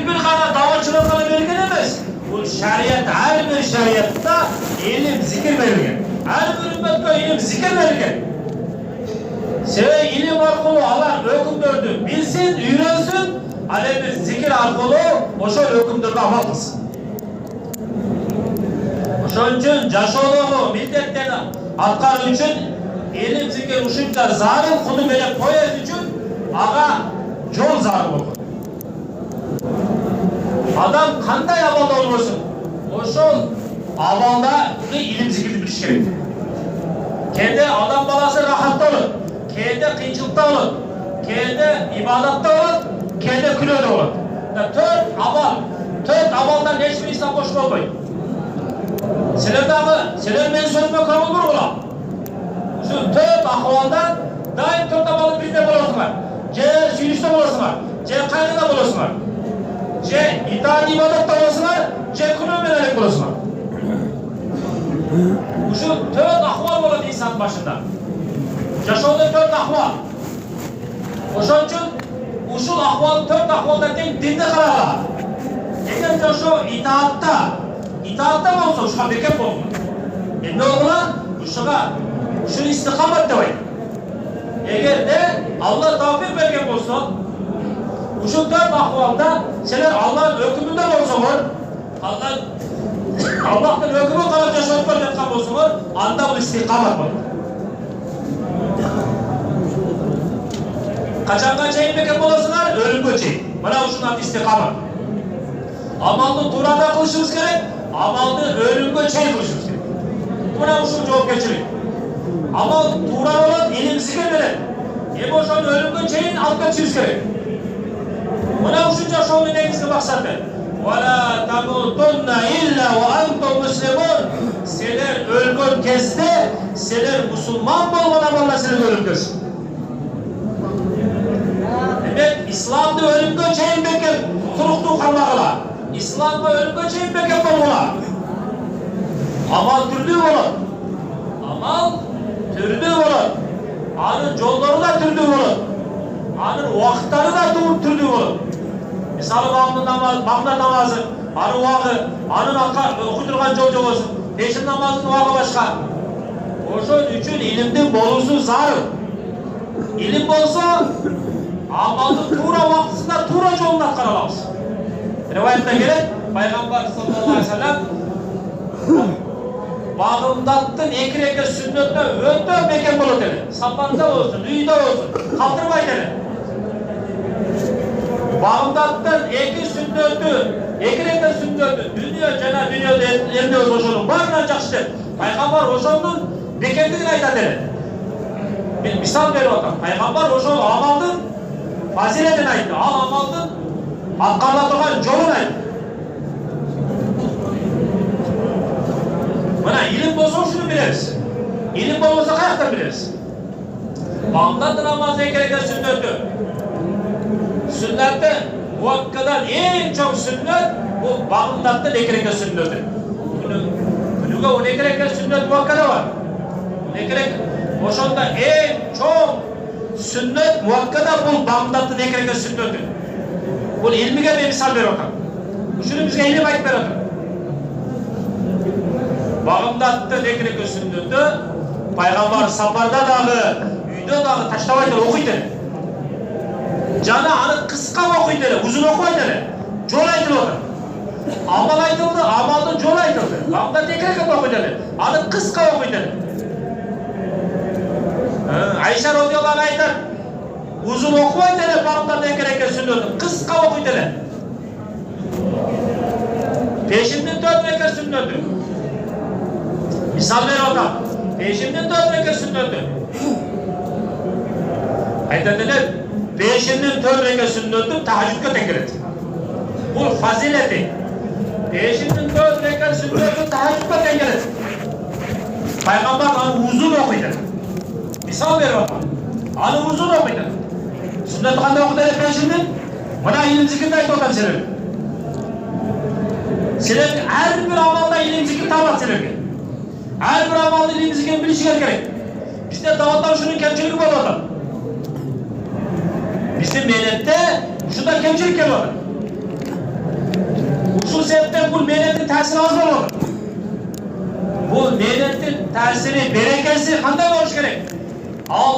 bir gana davaçılıkını belirgen emas. Bu şeriat, her bir şeriatta ilim, zikir belirgen. Her bir ümmetke ilim, zikir belirgen. Sebebi ilim arkalı alan hükümdördü bilsin, öğrensin, alemi zikir arkalı oşo hükümdörde amal kılsın. Oşon üçün jaşooloogu milletlerini atkаруу üçün ilim zikir ушунча зарыл куду менен коёш үчүн ага жол зарыл болгон. Адам кандай абалда болбосун, ошол абалда илим зикирди билиш керек. Кээде адам баласы рахатта болот, кээде кыйынчылыкта болот, кээде ибадатта болот, кээде күнөөдө болот. Төрт абалдан эч бир ислам кош болбойт. Seler men sözüme kabul burgula. Şu dört ahvaldan daim dört abalı bizde bulasınlar. Ce sürüşte bulasınlar. Ce kaygıda bulasınlar. Ce itaat ibadatta bulasınlar. Ce künü menelik bulasınlar. Şu dört ahval bulan insan başında. Yaşadığı dört ahval. Oşun için uşul ahval, dört ahvalda tek dinde kararlar. Eğer şu İtaatta olsa uşağa bekep olma. Ne olma? Uşağa istikamet de var. Eğer de Allah tavfik bergen olsa, uşun dört ahvalda seler Allah'ın hükmünden olsalar, Allah'ın hükmü kadar yaşayıp bergen olsalar, anda bu istikamet var. Kaçan şeyin bekep olasınlar, ölüm göçeği. Bana uşun adı istikamet. Amalını durada kılışımız gerek. Amalını ölümge çay kılışımız gerek. Buna uşun cevap geçirin. Amal tuğra olan elimizi gelmeden. Boşan ölümge çayın alt geçiriz gerek. Buna uşunca şovun negizli maksatı. وَلَا تَمُوتُنَّ اِلَّا وَاَنْتُمْ مُسْلِمُونَ. Seler ölgün kezde, seler Müslüman bolmana valla seler ölüm görsün. Demek İslam'da ölümge çayın bekir, turuktuğu kalmakla. İslam'da ölümge çayın bekir bolmana. Amal türlü olur. Amal türlü olur. Anın yolları da türlü olur. Anın vaktları da türlü olur. Misal Bağımlı namazı, anın vağı, anın okudurgan yol olsun. Peşin namazının vağı başka. Oşun üçün ilimden bolusu zarı. İlim bolsa, amalın tuğra vaktısında tuğra yolundan karalamız. Rivayette gelir, Peygamber sallallahu aleyhi ve sellem bağımdattın ekreke sünnetine öntör beken bolu dedi. Sapanda olsun, üyde olsun, kaldırmay dedi. Bağımdattın eki sünneti, ekreke sünneti, dünya cana dünyada elinde oluşunun barına çakıştı. Peygamber Roşon'un bekendiğini ayda dedi. Bir misal veriyor otam. Peygamber Roşon amaldın, faziletini aydı. Al amaldın, hakkında durgan yolun aydı. Bana ilim bolsa şunu biliriz. İlim bolmasa kayakta biliriz. Bağımdattın namazı gereken sünneti. Sünnette muvakkadan en çok sünnet bu bağımdattın gereken sünneti. Günüge o gereken sünnet muvakkada var. Oşonda en çok sünnet muvakkada bu bağımdattın gereken sünneti. Bu ilmige bir misal veriyor. Şunu bizge ilim ayıp veriyor. Bağımdattı nekireke sünneti, Peygamber saparda dağı, üyde dağı taştabaydı okuydu. Cana anı kıska okuydu, uzun okuydu. Yol aytıldı. Amal aytıldı, amalda yol aytıldı. Bağımdattı nekireke okuydu. Anı kıska okuydu. Ayşe radıyallahu anh aytır. Uzun okuydu, bağımdattı nekireke sünneti, kıska okuydu. Peşinden dört rekat sünneti. Misal ver orada. Peşinden dört rekat sünneti. Ayetler peşinden dört rekat sünneti tahajjudga tekrar. Bu fazileti. Peşinden dört rekat sünneti tahajjudga tekrar. Peygamber anı uzun okuydu. Misal ver orada. Anı uzun okuydu. Sünnet kanda okuydu peşinden. Bana ilim zikirde ayet otan sebebi. Senin her bir amalda ilim zikir tabat sebebi. Her bir amalda ilim zikir bilişler gerek. Bizde davatta şunun kemçiliği var orada. Bizim millette şurada kemçilik var. Shu sebepten bu mehnatning ta'siri az bo'ladi. Bu mehnatning ta'siri, berekasi qanday bo'lishi kerak? Al